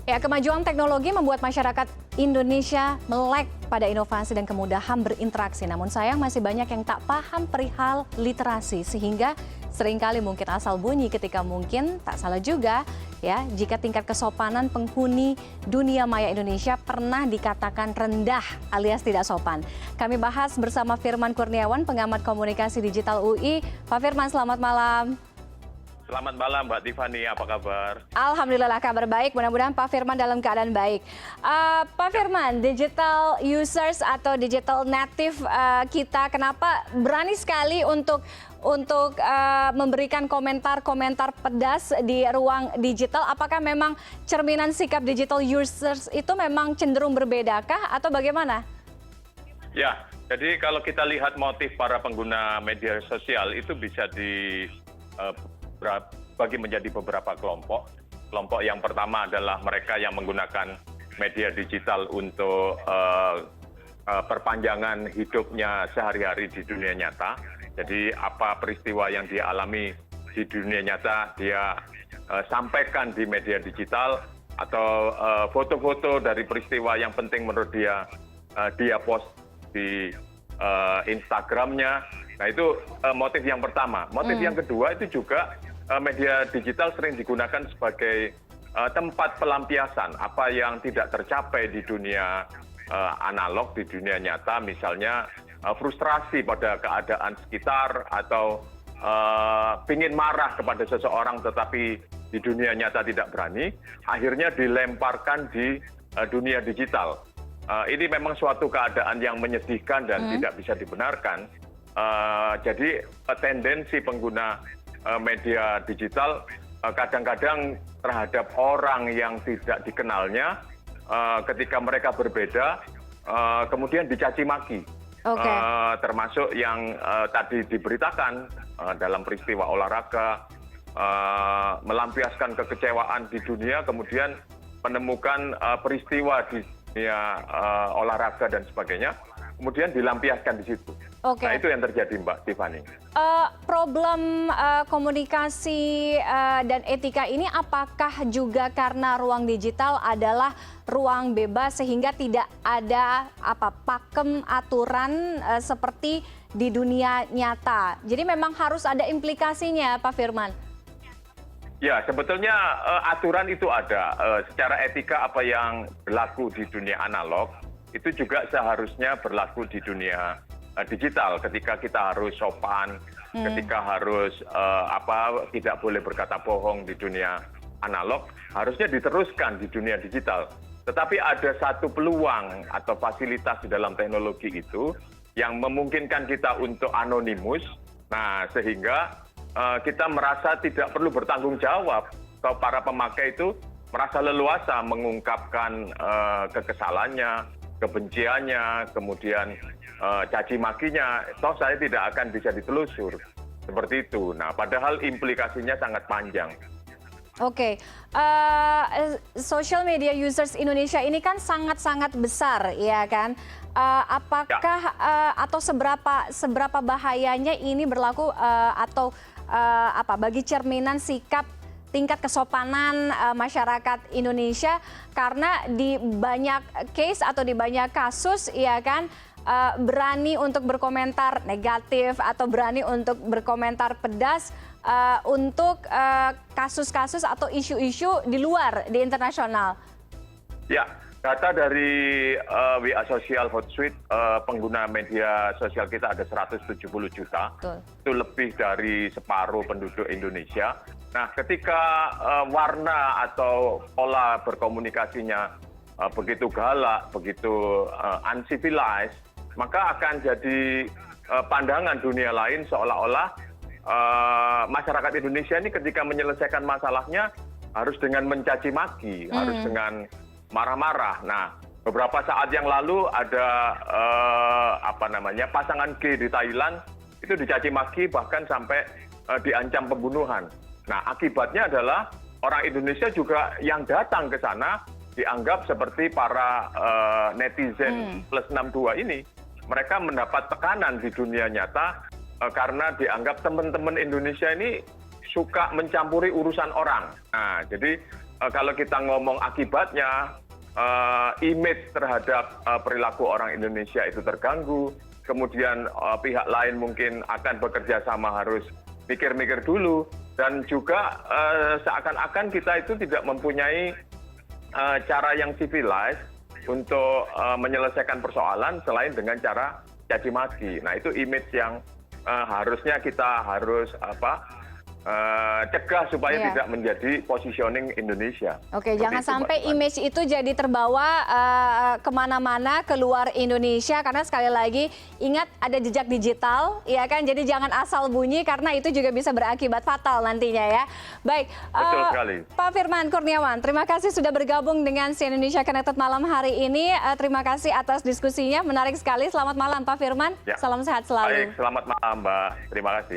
Ya, kemajuan teknologi membuat masyarakat Indonesia melek pada inovasi dan kemudahan berinteraksi. Namun sayang masih banyak yang tak paham perihal literasi sehingga seringkali mungkin asal bunyi ketika mungkin tak salah juga ya jika tingkat kesopanan penghuni dunia maya Indonesia pernah dikatakan rendah alias tidak sopan. Kami bahas bersama Firman Kurniawan, pengamat komunikasi digital UI. Pak Firman, selamat malam. Selamat malam Mbak Tiffany, apa kabar? Alhamdulillah kabar baik, mudah-mudahan Pak Firman dalam keadaan baik. Pak Firman, digital users atau digital native kita kenapa berani sekali untuk memberikan komentar-komentar pedas di ruang digital? Apakah memang cerminan sikap digital users itu memang cenderung berbedakah atau bagaimana? Ya, jadi kalau kita lihat motif para pengguna media sosial itu bisa bagi menjadi beberapa kelompok. Kelompok yang pertama adalah mereka yang menggunakan media digital untuk perpanjangan hidupnya sehari-hari di dunia nyata. Jadi apa peristiwa yang dia alami di dunia nyata dia sampaikan di media digital, atau foto-foto dari peristiwa yang penting menurut dia post di Instagramnya. Nah itu motif yang pertama. Motif yang kedua itu juga media digital sering digunakan sebagai tempat pelampiasan apa yang tidak tercapai di dunia analog, di dunia nyata, misalnya frustrasi pada keadaan sekitar atau ingin marah kepada seseorang tetapi di dunia nyata tidak berani, akhirnya dilemparkan di dunia digital. Ini memang suatu keadaan yang menyedihkan dan tidak bisa dibenarkan. Jadi tendensi pengguna media digital kadang-kadang terhadap orang yang tidak dikenalnya, ketika mereka berbeda, kemudian dicaci maki. Termasuk yang tadi diberitakan dalam peristiwa olahraga, melampiaskan kekecewaan di dunia, kemudian menemukan peristiwa di dunia olahraga dan sebagainya, kemudian dilampiaskan di situ. Nah itu yang terjadi Mbak Tiffany. Problem komunikasi dan etika ini apakah juga karena ruang digital adalah ruang bebas sehingga tidak ada pakem aturan seperti di dunia nyata. Jadi memang harus ada implikasinya Pak Firman. Ya, sebetulnya aturan itu ada. Secara etika apa yang berlaku di dunia analog itu juga seharusnya berlaku di dunia digital. Ketika kita harus sopan, ketika harus tidak boleh berkata bohong di dunia analog, harusnya diteruskan di dunia digital. Tetapi ada satu peluang atau fasilitas di dalam teknologi itu yang memungkinkan kita untuk anonimus. Nah, sehingga kita merasa tidak perlu bertanggung jawab. Kalau para pemakai itu merasa leluasa mengungkapkan kekesalannya, kebenciannya, kemudian caci makinya, toh saya tidak akan bisa ditelusur. Seperti itu. Nah, padahal implikasinya sangat panjang. Social media users Indonesia ini kan sangat-sangat besar, ya kan? Apakah atau seberapa bahayanya ini berlaku bagi cerminan sikap tingkat kesopanan masyarakat Indonesia, karena di banyak case atau di banyak kasus ya kan berani untuk berkomentar negatif atau berani untuk berkomentar pedas untuk kasus-kasus atau isu-isu di luar di internasional. Ya, data dari WA Social Hotsuite, pengguna media sosial kita ada 170 juta. Betul. Itu lebih dari separuh penduduk Indonesia. Nah, ketika warna atau pola berkomunikasinya begitu galak, begitu uncivilized, maka akan jadi pandangan dunia lain seolah-olah masyarakat Indonesia ini ketika menyelesaikan masalahnya harus dengan mencaci maki, harus dengan marah-marah. Nah, beberapa saat yang lalu ada pasangan gay di Thailand itu dicaci maki bahkan sampai diancam pembunuhan. Nah, akibatnya adalah orang Indonesia juga yang datang ke sana dianggap seperti para netizen plus 62 ini. Mereka mendapat tekanan di dunia nyata karena dianggap teman-teman Indonesia ini suka mencampuri urusan orang. Nah, jadi kalau kita ngomong akibatnya, image terhadap perilaku orang Indonesia itu terganggu, kemudian pihak lain mungkin akan bekerja sama harus mikir-mikir dulu, dan juga seakan-akan kita itu tidak mempunyai cara yang civilized untuk menyelesaikan persoalan selain dengan cara caci maki. Nah, itu image yang harusnya kita harus cegah supaya tidak menjadi positioning Indonesia. Oke, jangan sampai image itu jadi terbawa kemana-mana keluar Indonesia, karena sekali lagi ingat ada jejak digital, ya kan? Jadi jangan asal bunyi karena itu juga bisa berakibat fatal nantinya ya. Baik, Betul sekali. Pak Firman Kurniawan, terima kasih sudah bergabung dengan Si Indonesia Connected malam hari ini. Terima kasih atas diskusinya, menarik sekali. Selamat malam Pak Firman, salam sehat selalu. Baik, selamat malam Mbak. Terima kasih.